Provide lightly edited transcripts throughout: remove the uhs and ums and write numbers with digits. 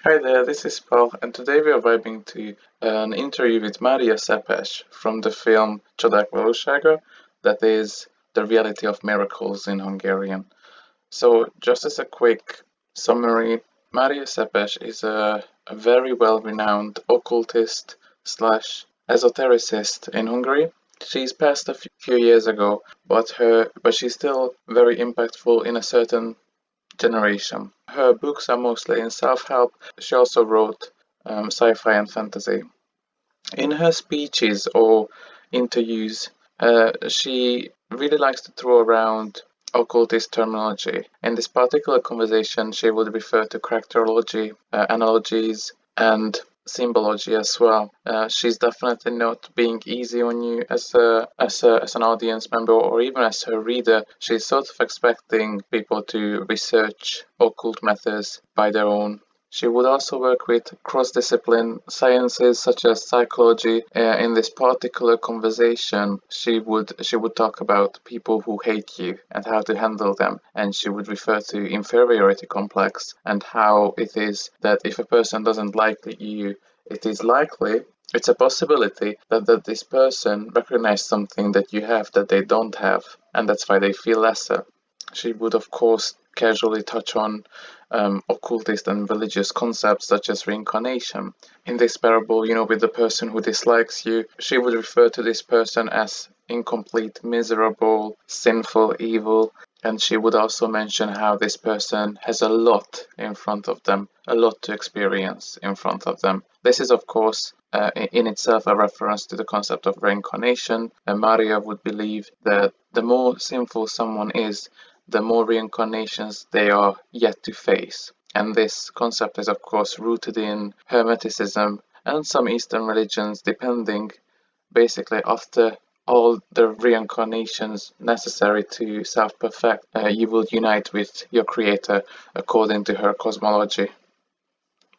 Hi there, this is Paul, and today we are vibing to an interview with Mária Szepes from the film Csodák valósága, that is the reality of miracles in Hungarian. So, just as a quick summary, Mária Szepes is a very well-renowned occultist slash esotericist in Hungary. She's passed a few years ago, but she's still very impactful in a certain generation. Her books are mostly in self-help. She also wrote sci-fi and fantasy. In her speeches or interviews, she really likes to throw around occultist terminology. In this particular conversation, she would refer to characterology, analogies, and symbology as well. She's definitely not being easy on you as an audience member or even as her reader. She's sort of expecting people to research occult methods by their own. She would also work with cross-discipline sciences such as psychology. In this particular conversation, she would talk about people who hate you and how to handle them, and she would refer to inferiority complex and how it is that if a person doesn't like you, it is likely, it's a possibility that this person recognizes something that you have that they don't have, and that's why they feel lesser. She would, of course, casually touch on occultist and religious concepts such as reincarnation. In this parable, with the person who dislikes you, she would refer to this person as incomplete, miserable, sinful, evil, and she would also mention how this person has a lot in front of them, a lot to experience in front of them. This is, of course, in itself a reference to the concept of reincarnation, and Maria would believe that the more sinful someone is, the more reincarnations they are yet to face. And this concept is, of course, rooted in Hermeticism and some Eastern religions, depending basically after all the reincarnations necessary to self-perfect, you will unite with your creator according to her cosmology.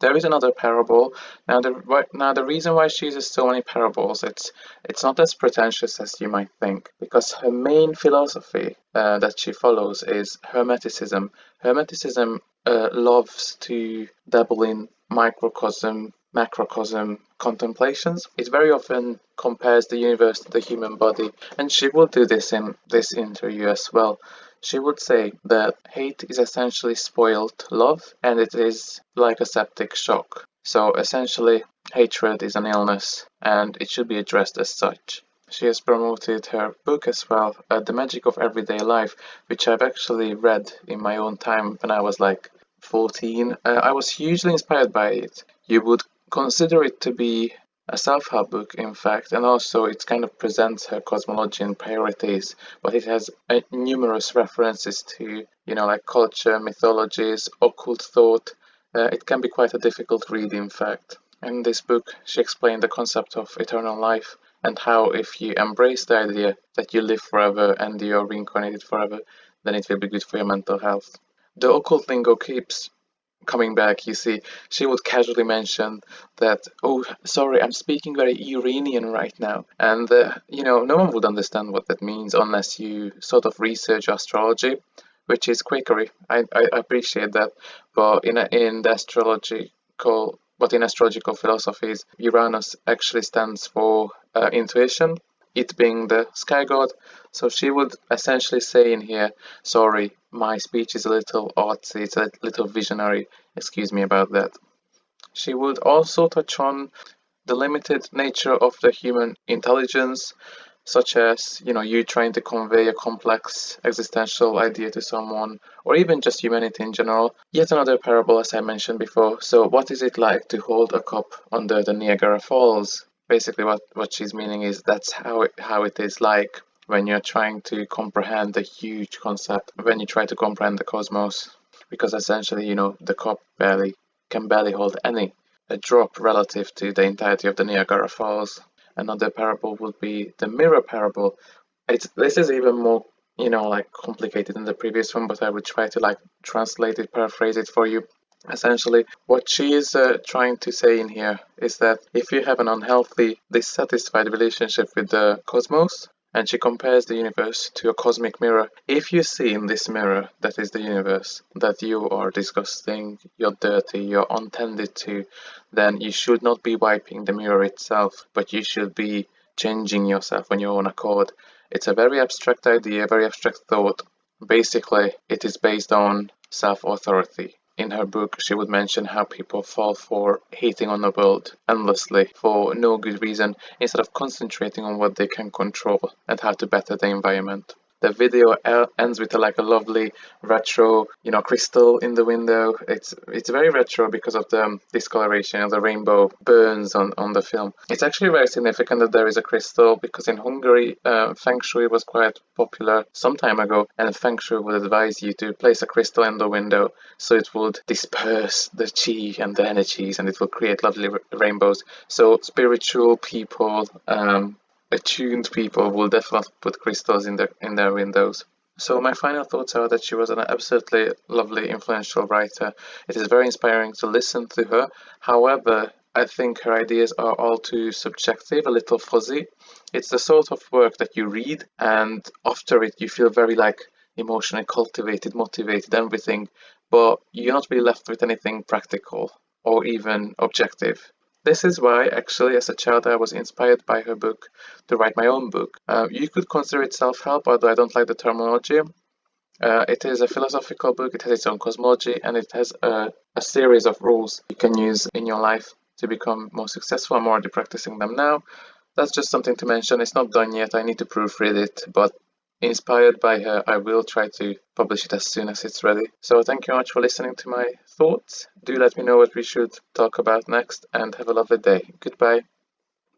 There is another parable. Now the reason why she uses so many parables, it's not as pretentious as you might think, because her main philosophy that she follows is Hermeticism. Hermeticism loves to dabble in microcosm, macrocosm contemplations. It very often compares the universe to the human body, and she will do this in this interview as well. She would say that hate is essentially spoiled love and it is like a septic shock. So essentially, hatred is an illness and it should be addressed as such. She has promoted her book as well, The Magic of Everyday Life, which I've actually read in my own time when I was like 14. I was hugely inspired by it. You would consider it to be a self-help book, in fact, and also it kind of presents her cosmology and priorities, but it has numerous references to, like culture, mythologies, occult thought. It can be quite a difficult read, in fact. In this book, she explained the concept of eternal life and how if you embrace the idea that you live forever and you're reincarnated forever, then it will be good for your mental health. The occult lingo keeps coming back, you see. She would casually mention that, oh, sorry, I'm speaking very Uranian right now. And, no one would understand what that means unless you sort of research astrology, which is quakery. I appreciate that. But in astrological philosophies, Uranus actually stands for intuition, it being the sky god. So she would essentially say in here, sorry, my speech is a little artsy, it's a little visionary, excuse me about that. She would also touch on the limited nature of the human intelligence, such as, you trying to convey a complex existential idea to someone, or even just humanity in general. Yet another parable, as I mentioned before. So, what is it like to hold a cup under the Niagara Falls? Basically, what she's meaning is that's how it is like when you're trying to comprehend a huge concept, when you try to comprehend the cosmos, because essentially, the cup can barely hold a drop relative to the entirety of the Niagara Falls. Another parable would be the mirror parable. This is even more, like complicated than the previous one, but I would try to like translate it, paraphrase it for you. Essentially, what she is trying to say in here is that if you have an unhealthy, dissatisfied relationship with the cosmos, and she compares the universe to a cosmic mirror. If you see in this mirror, that is the universe, that you are disgusting, you're dirty, you're untended to, then you should not be wiping the mirror itself, but you should be changing yourself on your own accord. It's a very abstract idea, very abstract thought. Basically, it is based on self-authority. In her book, she would mention how people fall for hating on the world endlessly for no good reason instead of concentrating on what they can control and how to better the environment. The video ends with a lovely retro, crystal in the window. It's very retro because of the discoloration of the rainbow burns on the film. It's actually very significant that there is a crystal because in Hungary, Feng Shui was quite popular some time ago, and Feng Shui would advise you to place a crystal in the window so it would disperse the chi and the energies and it will create lovely rainbows. So spiritual people, attuned people will definitely put crystals in their windows. So my final thoughts are that she was an absolutely lovely, influential writer. It is very inspiring to listen to her. However, I think her ideas are all too subjective, a little fuzzy. It's the sort of work that you read and after it you feel very emotionally cultivated, motivated, everything, but you're not really left with anything practical or even objective. This is why, actually, as a child, I was inspired by her book to write my own book. You could consider it self-help, although I don't like the terminology. It is a philosophical book, it has its own cosmology, and it has a series of rules you can use in your life to become more successful. I'm already practicing them now. That's just something to mention. It's not done yet, I need to proofread it, but inspired by her, I will try to publish it as soon as it's ready. So thank you very much for listening to my thoughts. Do let me know what we should talk about next, and have a lovely day. Goodbye.